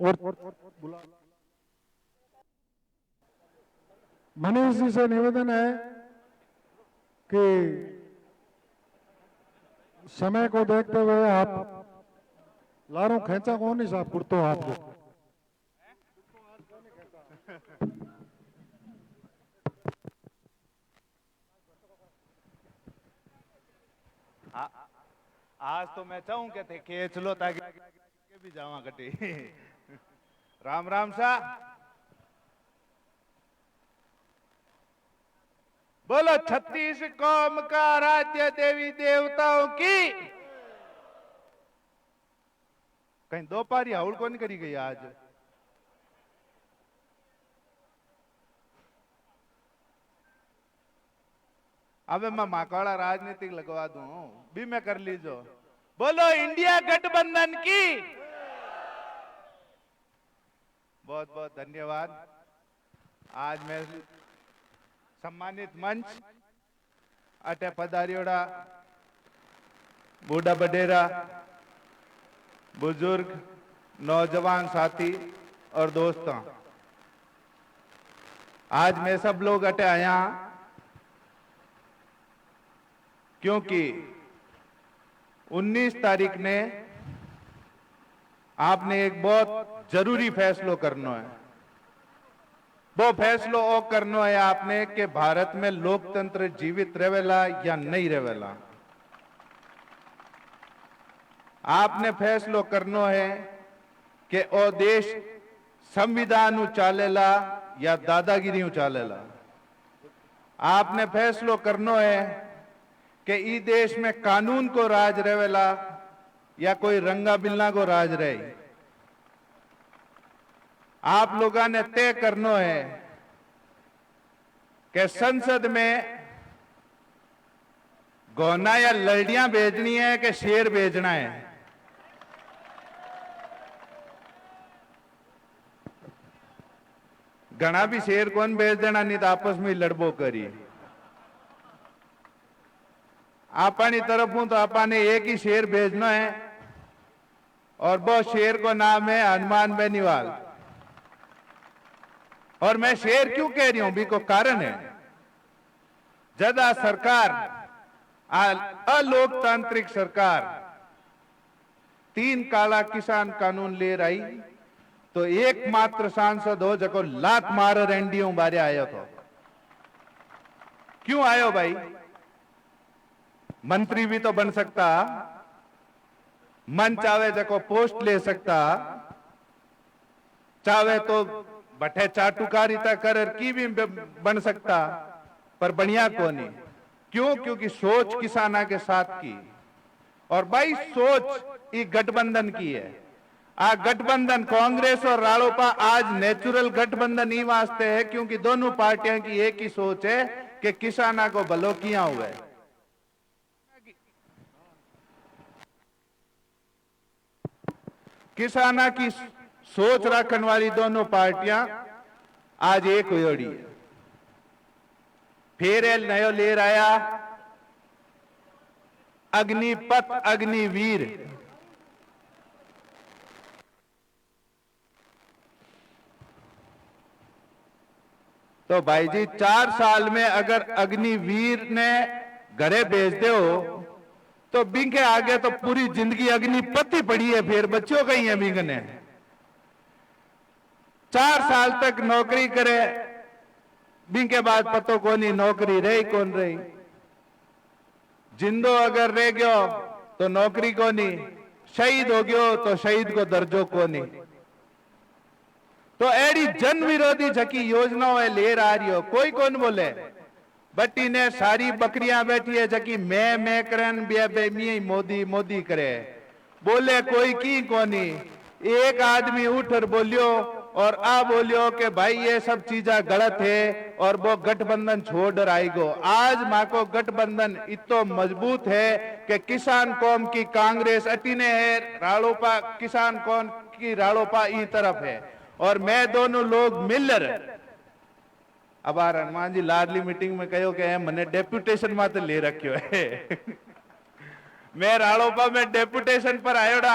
और मनीष जी से निवेदन है कि समय को देखते हुए आप लारू खेचा कौन नहीं साहब कुर्तो आपको आज तो मैं चाहूं के थे खेच लो ताकि के भी जावा कटी। राम राम सा बोलो छत्तीस कौम का राज्य देवी देवताओं की। कहीं दो पारी हाउल कौन करी गई आज। अबे मैं माकाड़ा राजनीतिक लगवा दूं भी मैं कर लीजो। बोलो इंडिया गठबंधन की। बहुत बहुत धन्यवाद। आज मैं सम्मानित मंच अटे पधारियोड़ा बूढ़ा बडेरा बुजुर्ग नौजवान साथी और दोस्तों, आज मैं सब लोग अटे आया क्योंकि 19 तारीख ने आपने एक बहुत जरूरी फैसलो करना है। वो फैसलो ओ करना है आपने कि भारत में लोकतंत्र जीवित रहेला या नहीं रहेला। आपने फैसलो करना है कि ओ देश संविधान चालेला या दादागिरी चालेला। आपने फैसलो करना है कि ई देश में कानून को राज रहेला या कोई रंगा बिल्ला को राज रहे। आप लोगों ने तय करना है कि संसद में गौना या लड़ियां भेजनी है कि शेर भेजना है। घना भी शेर कौन भेज देना, नहीं तो आपस में लड़बो करी। आपनी तरफों तो आपने एक ही शेर भेजना है और वो शेर को नाम है हनुमान बेनीवाल। और मैं शेर क्यों कह रही हूं भी को कारण है, जदा सरकार अलोकतांत्रिक सरकार 3 काला किसान कानून ले रही तो एकमात्र सांसद हो जको लात मार रेंडियों बारे आयो तो। क्यों आयो भाई? मंत्री भी तो बन सकता, मन चावे जको पोस्ट ले सकता, चावे तो बठे चाटुकारिता कर की भी बन सकता, पर बढ़िया को नहीं। क्यों? क्योंकि सोच किसाना के साथ की। और भाई सोच ये गठबंधन की है। आ गठबंधन कांग्रेस और रालोपा आज नेचुरल गठबंधन ही वास्ते है क्योंकि दोनों पार्टियों की एक ही सोच है कि किसाना को भलो किया हुआ है। किसाना की सोच रखने वाली दोनों पार्टियां आज एक हुई है। फिर नयो ले आया अग्निपथ अग्निवीर। तो भाई जी 4 साल में अगर अग्निवीर ने घरे भेज दे हो तो बिंग के आगे तो पूरी जिंदगी अग्निपथ ही पड़ी है, फिर बच्चों कहीं है बिंग ने। 4 साल तक नौकरी करे, बिंग के बाद पतो को नहीं नौकरी रही कौन रही। जिंदो अगर रह गयो तो नौकरी को नहीं, शहीद हो गयो तो शहीद को दर्जो को नहीं। तो एडी जन विरोधी झकी योजनाओं ले आ रही हो, कोई कौन बोले। बट्टी ने सारी बकरियां बैठी है जकी मैं करन बे मोदी मोदी करे, बोले कोई की कोनी। एक आदमी उठ और बोलियो और आ बोलियो कि भाई ये सब चीजें गलत है और वो गठबंधन छोड़ आएगो। आज मां को गठबंधन इतो मजबूत है कि किसान कौम की कांग्रेस अटीने है, रालोपा किसान कौम की रालोपा ई तरफ है और मैं दोनों लोग मिलकर अब हनुमान जी लाडली मीटिंग में कहो कि मैंने डेप्यूटेशन मत ले रखियो है। मैं रालोपा में डेप्यूटेशन पर आयोड़ा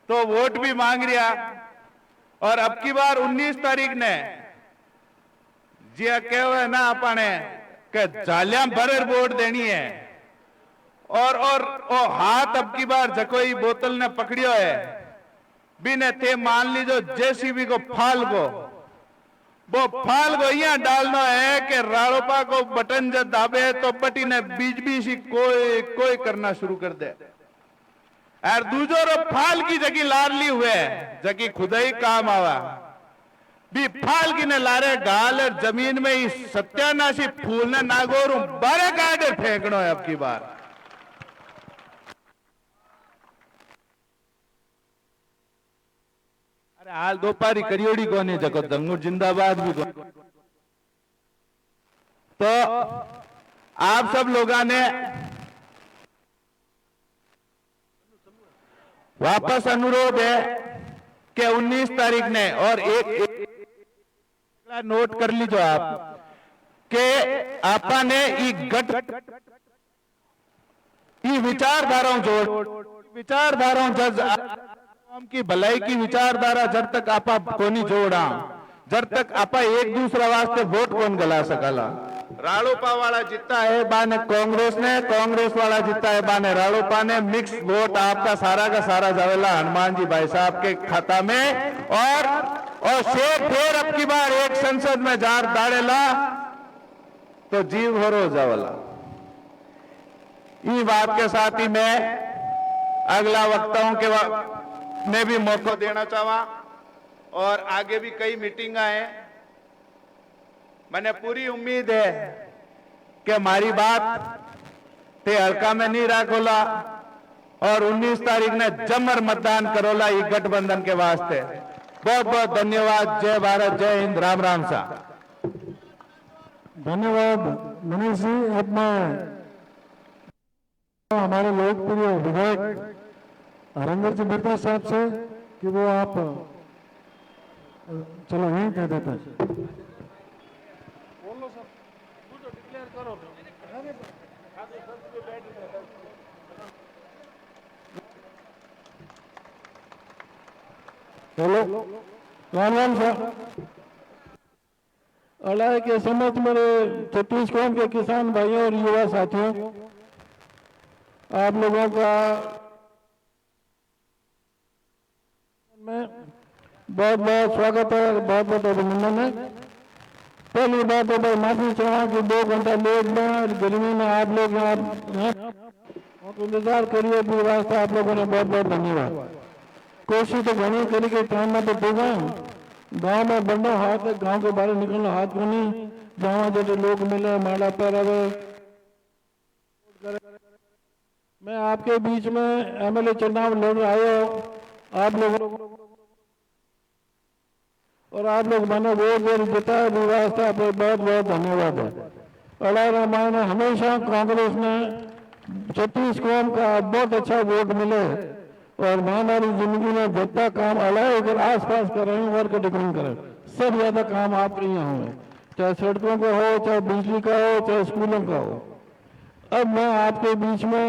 तो वोट भी मांग रिया। और अब की बार 19 तारीख ने जी कहे ना अपने के जालियां भर वोट देनी है। और ओ हाथ अब की बार जकोई बोतल ने पकड़ियो है बिने ते मान लीजो जेसीबी को फाल को वो फाल को यहाँ डालना है कि रालोपा को बटन जब दाबे तो बटी ने बीच बीच ही कोई करना शुरू कर दे। और दूसरो रो फाल की जगी लारली हुए जगी खुदा ही काम आवा भी फाल की ने लारे गाल और जमीन में ही सत्यानाशी फूल ने नागोरू बारे काटे फेंकनो है अब की बार। अरे हाल दोपारी करियोड़ी कोनी जको दंगू जिंदाबाद भी को। तो आप सब लोगों ने वापस अनुरोध है कि 19 तारीख ने और एक नोट कर लीजिए आप कि आपा ने विचारधाराओं जज की भलाई की विचारधारा जब तक आपा कोनी जोड़ा जब तक आपा एक दूसरा वास्ते वोट कौन गला सकला। रालोपा वाला जीता है बाने कांग्रेस वाला जीता है बाने रालोपा ने मिक्स वोट आपका सारा का सारा जावेला हनुमान जी भाई साहब के खाता में। और शेर फिर अब की बार एक संसद में जार दाड़ेला तो जीव हो जावला। इस बात के साथ ही मैं अगला वक्ताओं के ने भी मौका देना चाहा और आगे भी कई मीटिंग हैं। मैंने पूरी उम्मीद है कि हमारी बात ते हल्का में नहीं राखोला और 19 तारीख ने जमर मतदान करोला ये गठबंधन के वास्ते। बहुत बहुत धन्यवाद। जय भारत, जय हिंद, राम राम सा। धन्यवाद मनीष जी। अब मैं हमारे लोकप्रिय विधायक हरेंद्र जी मेहता साहब से कि वो आप चलो यहीं कह देते हैं। हेलो राम राम साहब। अलाय के समझ मेरे छत्तीसगढ़ के किसान भाइयों और युवा साथियों, आप लोगों का मैं बहुत बहुत स्वागत है, बहुत बहुत अभिनंदन है। पहली बात तो मैं माफी चाहूँ कि 2 घंटा लेट में और गर्मी में आप लोग यहाँ इंतजार करिए भी वास्ते आप लोगों ने बहुत बहुत धन्यवाद। कोशिश तो घनी करी के टाइम में तो पूछा गांव में बढ़ना हाथ है, गांव के बाहर निकलना हाथ को नहीं, जहाँ जैसे लोग मिले माला पर रहे। मैं आपके बीच में एमएलए चुनाव लड़ आया आप लोग और आप लोग मैंने वोट जिता वास्ते आप बहुत बहुत धन्यवाद है। अलाय रामायण हमेशा कांग्रेस ने छत्तीसगढ़ का बहुत अच्छा वोट मिले और हमारी जिंदगी में जितना काम अलाय अगर आस पास कर रहे हैं वर्क डिफरेंट करें सब ज्यादा काम आपके यहाँ हुए, चाहे सड़कों का हो, चाहे बिजली का हो, चाहे स्कूलों का हो। अब मैं आपके बीच में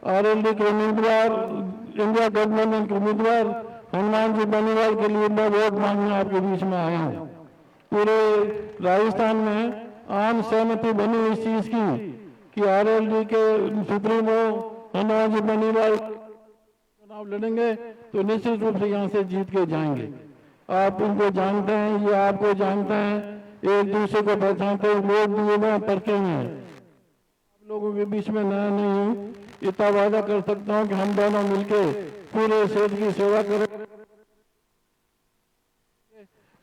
आरएलडी के उम्मीदवार, इंडिया गठबंधन के उम्मीदवार हनुमान जी बेनीवाल के लिए मैं वोट मांगने आपके बीच में आया हूँ। पूरे राजस्थान में आम सहमति बनी इस चीज की कि आरएलडी के सुप्रीमो हनुमान जी बेनीवाल चुनाव लड़ेंगे तो निश्चित रूप से यहाँ से जीत के जाएंगे। आप इनको जानते हैं, ये आपको जानते हैं, एक दूसरे को पहचानते हैं, लोग भी ये परखे हुए हैं। आप लोगों के बीच में नया नहीं हूँ, इतना वादा कर सकता हूँ कि हम दोनों मिलके पूरे क्षेत्र की सेवा करें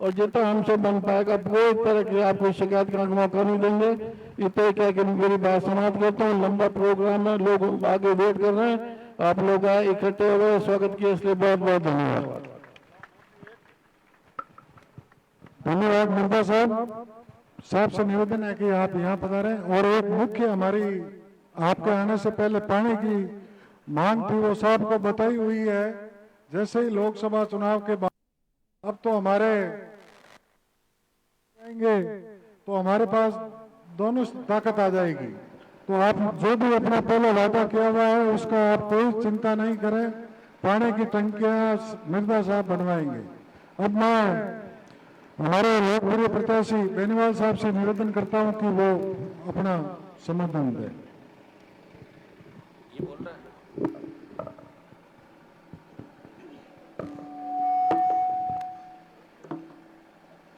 और जितना हमसे बन पाएगा कोई तरह की आपको शिकायत का मौका नहीं देंगे। इतना कह के मेरी बात समाप्त करता हूँ। लंबा प्रोग्राम है, लोग आगे वेट कर रहे हैं, आप लोग आए इकट्ठे हुए, स्वागत किए, इसलिए बहुत बहुत धन्यवाद। धन्यवाद मेहता साहब से निवेदन है कि आप यहाँ पधारें। और एक मुख्य हमारी आपके आने से पहले पानी की मांग थी, वो साहब को बताई हुई है। जैसे ही लोकसभा चुनाव के बाद अब तो हमारे जाएंगे तो हमारे पास दोनों ताकत आ जाएगी। तो आप जो भी अपना पहले वादा किया हुआ है उसका आप कोई चिंता नहीं करें। पानी की टंकियां मिर्जा साहब बनवाएंगे। अब मैं हमारे लोकप्रिय प्रत्याशी बेनीवाल साहब से निवेदन करता हूं कि वो अपना समर्थन दें। ये बोल रहा है।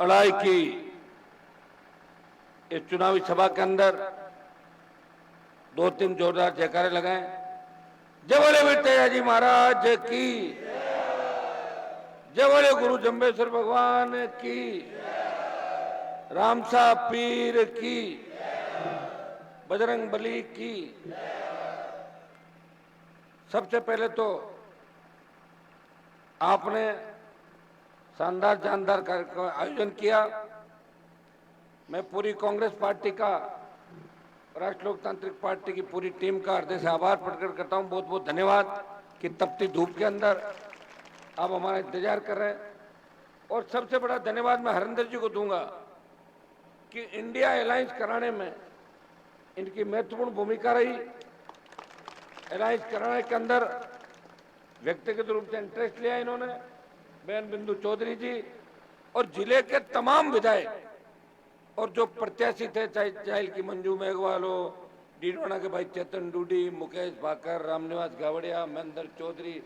अड़ाई की इस चुनावी सभा के अंदर 2-3 जोरदार जयकारे लगाएं। जय बोले वीरतेजा जी महाराज की, जय बोले गुरु जम्बेश्वर भगवान की, रामसा पीर की, बजरंग बली की। सबसे पहले तो आपने शानदार जानदार कार्यक्रम आयोजन किया। मैं पूरी कांग्रेस पार्टी का, राष्ट्र लोकतांत्रिक पार्टी की पूरी टीम का हृदय से आभार प्रकट करता हूं। बहुत बहुत धन्यवाद कि तपती धूप के अंदर आप हमारा इंतजार कर रहे हैं। और सबसे बड़ा धन्यवाद मैं हरिंदर जी को दूंगा कि इंडिया अलायंस कराने में इनकी महत्वपूर्ण भूमिका रही। अलायंस कराने के अंदर व्यक्तिगत रूप से इंटरेस्ट लिया इन्होंने, बहन बिंदु चौधरी जी और जिले के तमाम विधायक और जो प्रत्याशी थे, चाहे जाहिल की मंजू मेघवाल हो, डीडवाना के भाई चेतन डूडी, मुकेश भाकर, रामनिवास गावड़िया, महेंद्र चौधरी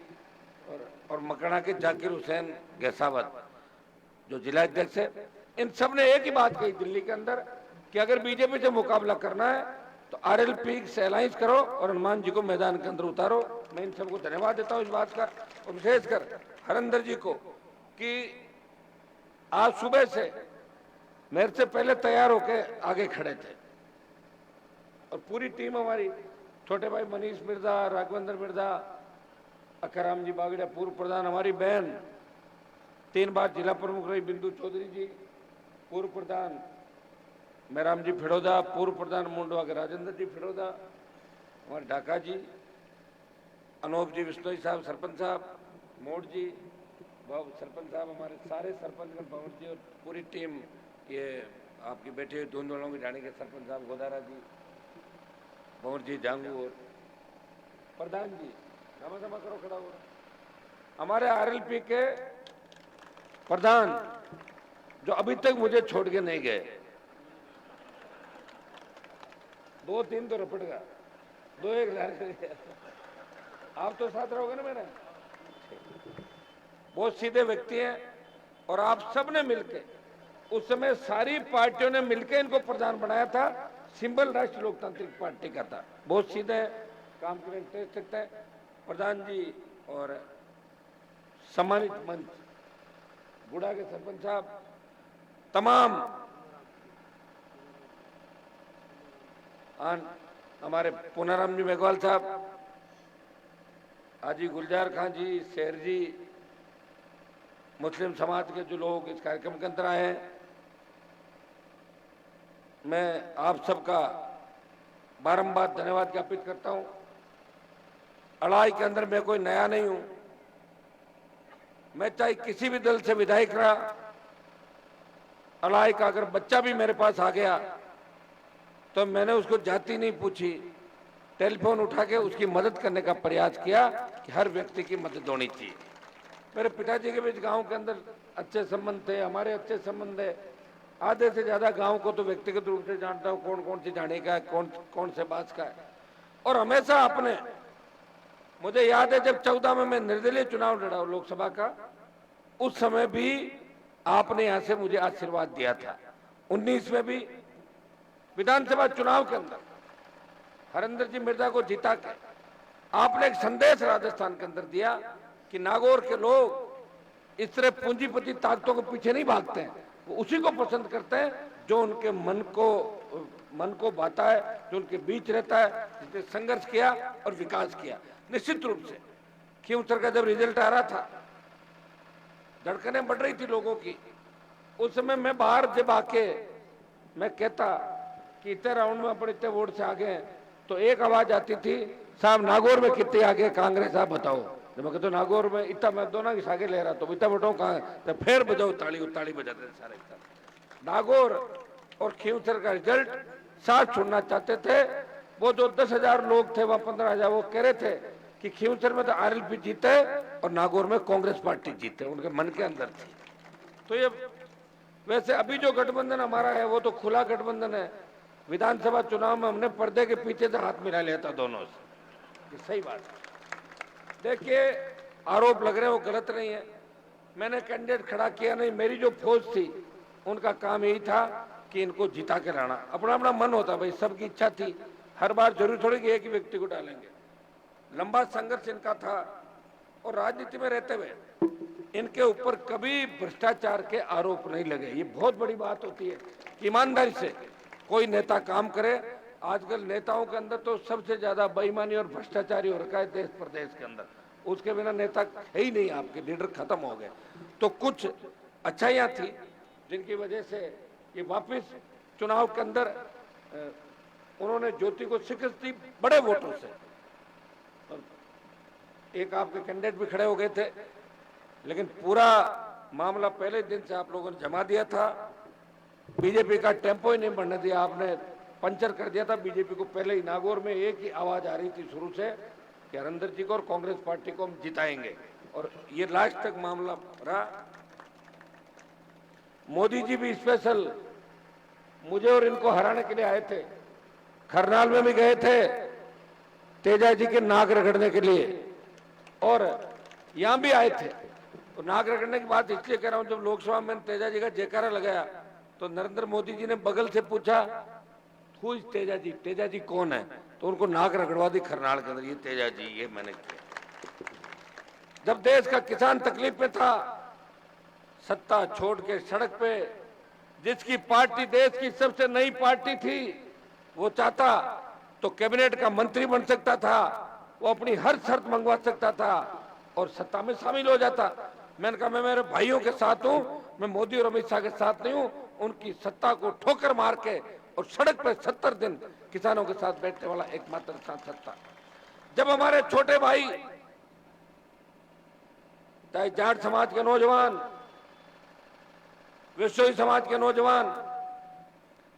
और मकड़ा के जाकिर हुसैन गैसावत जो जिला अध्यक्ष है। इन सब ने एक ही बात कही दिल्ली के अंदर कि अगर बीजेपी से मुकाबला करना है तो आरएलपी से अलायंस करो और हनुमान जी को मैदान के अंदर उतारो। मैं इन सबको धन्यवाद देता हूं इस बात का, और विशेषकर हरिंदर जी को कि आज सुबह से मेरे से पहले तैयार होके आगे खड़े थे। और पूरी टीम हमारी, छोटे भाई मनीष मिर्जा, राघवेंद्र मिर्जा, अक्काराम जी बागड़िया पूर्व प्रधान, हमारी बहन 3 बार जिला प्रमुख रही बिंदु चौधरी जी, पूर्व प्रधान मेहराम जी फिड़ौदा, पूर्व प्रधान मुंडवा के राजेंद्र जी फिड़ौदा, हमारे ढाका जी, अनूप जी बिश्नोई साहब सरपंच साहब, मोड़ जी बाबू सरपंच साहब, हमारे सारे सरपंच भंवर जी और पूरी टीम, ये आपकी बैठे हुए दोनों की ढाणी के सरपंच साहब गोदारा जी, भंवर जी जांगू और प्रधान जी जमा जमा करो खड़ा हुआ, हमारे आरएलपी के प्रधान जो अभी तक मुझे छोड़ के नहीं गए, 2-3 तो रपट गया, 2-1 आप तो साथ रहोगे ना मेरे। बहुत सीधे व्यक्ति हैं और आप सब ने मिलकर, उस समय सारी पार्टियों ने मिलकर इनको प्रधान बनाया था। सिंबल राष्ट्रीय लोकतांत्रिक पार्टी का था। बहुत सीधे काम के इंटरेस्ट रखते हैं प्रधान जी। और सम्मानित मंच गुड़ा के सरपंच साहब, तमाम हमारे पुनाराम जी मेघवाल साहब, हाजी गुलजार खान जी, शेर जी, मुस्लिम समाज के जो लोग इस कार्यक्रम के अंदर आए हैं, मैं आप सबका बारंबार धन्यवाद ज्ञापित करता हूं। अड़ाई के अंदर मैं कोई नया नहीं हूं, मैं चाहे किसी भी दल से विधायक रहा, अड़ाई का अगर बच्चा भी मेरे पास आ गया तो मैंने उसको जाति नहीं पूछी, टेलीफोन उठा के उसकी मदद करने का प्रयास किया कि हर व्यक्ति की मदद होनी चाहिए। मेरे पिताजी के बीच गांव के अंदर अच्छे संबंध थे, हमारे अच्छे संबंध है। आधे से ज्यादा गांव को तो व्यक्तिगत रूप से जानता हूं, कौन कौन सी जाने का है, कौन से बात का है। और हमेशा आपने, मुझे याद है जब 14 में मैं निर्दलीय चुनाव लड़ा लोकसभा का, उस समय भी आपने यहां से मुझे आशीर्वाद दिया था। 19 में भी विधानसभा चुनाव के अंदर हरिंदर जी मिर्जा को जिता के आपने एक संदेश राजस्थान के अंदर दिया कि नागौर के लोग इस तरह पूंजीपति ताकतों के पीछे नहीं भागते हैं, वो उसी को पसंद करते हैं जो उनके मन को भाता है, जो उनके बीच रहता है, जिसने संघर्ष किया और विकास किया। निश्चित रूप से खींवसर का जब रिजल्ट आ रहा था, धड़कनें बढ़ रही थी लोगों की, उस समय मैं बाहर जब आके मैं कहता कि इतने राउंड में अपन इतने वोट से आगे हैं, तो एक आवाज आती थी, साहब नागौर में कितने आगे कांग्रेस, आप बताओ। जब मैं कहता नागौर में इतना, मैं दोनों की आगे ले रहा तो इतना वोटों कहाँ, तो फिर बजाओ ताली बजाते सारे। नागौर और खींवसर का रिजल्ट साथ छोड़ना चाहते थे। वो जो 10,000 लोग थे, वहां 15,000, वो कह रहे थे कि खींवसर में तो आरएलपी जीते और नागौर में कांग्रेस पार्टी जीते, उनके मन के अंदर थी। तो ये वैसे अभी जो गठबंधन हमारा है वो तो खुला गठबंधन है। विधानसभा चुनाव में हमने पर्दे के पीछे से हाथ मिला लिया था दोनों से, ये सही बात है। देखिए आरोप लग रहे हैं वो गलत नहीं है, मैंने कैंडिडेट खड़ा किया नहीं, मेरी जो फौज थी उनका काम यही था कि इनको जिता के लाना। अपना अपना मन होता भाई, सबकी इच्छा थी, हर बार जरूरी थोड़ी कि एक ही व्यक्ति को डालेंगे। लंबा संघर्ष इनका था और राजनीति में रहते हुए इनके ऊपर कभी भ्रष्टाचार के आरोप नहीं लगे। ये बहुत बड़ी बात होती है कि ईमानदारी से कोई नेता काम करे। आजकल नेताओं के अंदर तो सबसे ज्यादा बेईमानी और भ्रष्टाचारी हो रखा है देश प्रदेश के अंदर, उसके बिना नेता है ही नहीं, आपके लीडर खत्म हो गए। तो कुछ अच्छाइयां थी जिनकी वजह से ये वापस चुनाव के अंदर उन्होंने ज्योति को शिकस्त दी बड़े वोटों से। एक आपके कैंडिडेट भी खड़े हो गए थे, लेकिन पूरा मामला पहले दिन से आप लोगों ने जमा दिया था। बीजेपी का टेम्पो ही नहीं बढ़ने दिया, आपने पंचर कर दिया था बीजेपी को। पहले ही नागौर में एक ही आवाज आ रही थी शुरू से कि हरिंदर जी को और कांग्रेस पार्टी को हम जिताएंगे, और ये लास्ट तक मामला रहा। मोदी जी भी स्पेशल मुझे और इनको हराने के लिए आए थे, खरनाल में भी गए थे तेजा जी के नाक रगड़ने के लिए, और यहां भी आए थे। तो नाक रगड़ने की बात इसलिए कह रहा हूं, जब लोकसभा में तेजा जी का जयकारा लगाया तो नरेंद्र मोदी जी ने बगल से पूछा हु इज तेजा जी, तेजा जी कौन है, तो उनको नाक रगड़वा दी खरनाल के अंदर, ये तेजा जी, ये मैंने किया। जब देश का किसान तकलीफ में था, सत्ता छोड़ के सड़क पे, जिसकी पार्टी देश की सबसे नई पार्टी थी, वो चाहता तो कैबिनेट का मंत्री बन सकता था, वो अपनी हर शर्त मंगवा सकता था और सत्ता में शामिल हो जाता। मैंने कहा मैं मेरे भाइयों के साथ हूं, मैं मोदी और अमित शाह के साथ नहीं हूं। उनकी सत्ता को ठोकर मार के और सड़क पर 70 दिन किसानों के साथ बैठने वाला एकमात्र सांसद था। जब हमारे छोटे भाई, चाहे जाट समाज के नौजवान, विश्वोई समाज के नौजवान,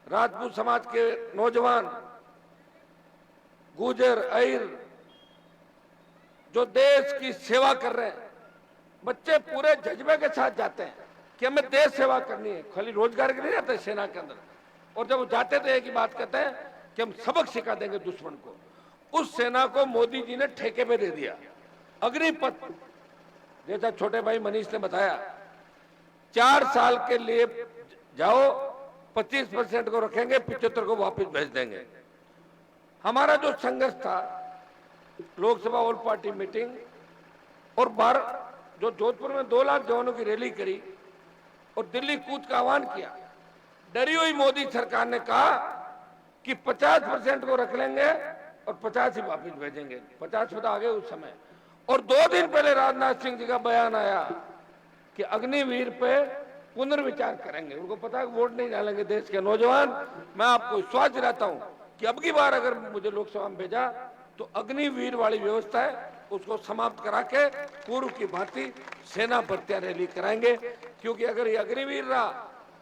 राजपूत समाज के नौजवान, गुजर, अहिर, जो देश की सेवा कर रहे हैं, बच्चे पूरे जज्बे के साथ जाते हैं कि हमें देश सेवा करनी है, खाली रोजगार के लिए जाते सेना के अंदर। और जब वो जाते थे एक ही बात कहते हैं कि हम सबक सिखा देंगे दुश्मन को। उस सेना को मोदी जी ने ठेके पे दे दिया। अग्निपथ, जैसा छोटे भाई मनीष ने बताया, 4 साल के लिए जाओ, 25% को रखेंगे, 75 को वापस भेज देंगे। हमारा जो संघर्ष था, लोकसभा ऑल पार्टी मीटिंग और जो जोधपुर में 2 लाख जवानों की रैली करी और दिल्ली कूच का आह्वान किया, डरी हुई मोदी सरकार ने कहा कि 50% को रख लेंगे और 50 ही वापस भेजेंगे। 50% आ गए उस समय। और 2 दिन पहले राजनाथ सिंह जी का बयान आया कि अग्निवीर पे पुनर्विचार करेंगे। उनको पता है वोट नहीं डालेंगे देश के नौजवान। मैं आपको विश्वास दिलाता हूं कि अब की बार अगर मुझे लोकसभा में भेजा तो अग्निवीर वाली व्यवस्था है उसको समाप्त करा के पूर्व की भांति सेना भर्तियां रैली कराएंगे। क्योंकि अगर ये अग्निवीर रहा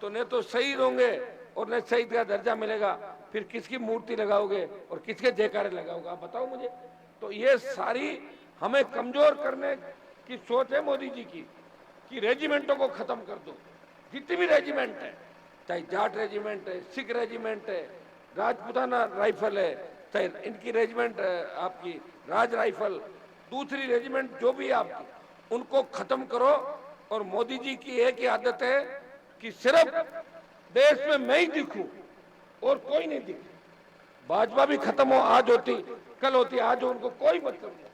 तो न तो शहीद होंगे और न शहीद का दर्जा मिलेगा, फिर किसकी मूर्ति लगाओगे और किसके जयकारे लगाओगे, आप बताओ मुझे। तो ये सारी हमें कमजोर करने की सोच है मोदी जी की कि रेजिमेंटों को खत्म कर दो। जितनी भी रेजिमेंट है, चाहे जाट रेजिमेंट है, सिख रेजिमेंट है, राजपूताना राइफल है, चाहे इनकी रेजिमेंट आपकी राज राइफल, दूसरी रेजिमेंट जो भी आपकी, उनको खत्म करो। और मोदी जी की एक ही आदत है कि सिर्फ देश में मैं ही दिखूं और कोई नहीं दिखे। भाजपा भी खत्म हो, आज होती कल होती, आज हो, उनको कोई मतलब नहीं।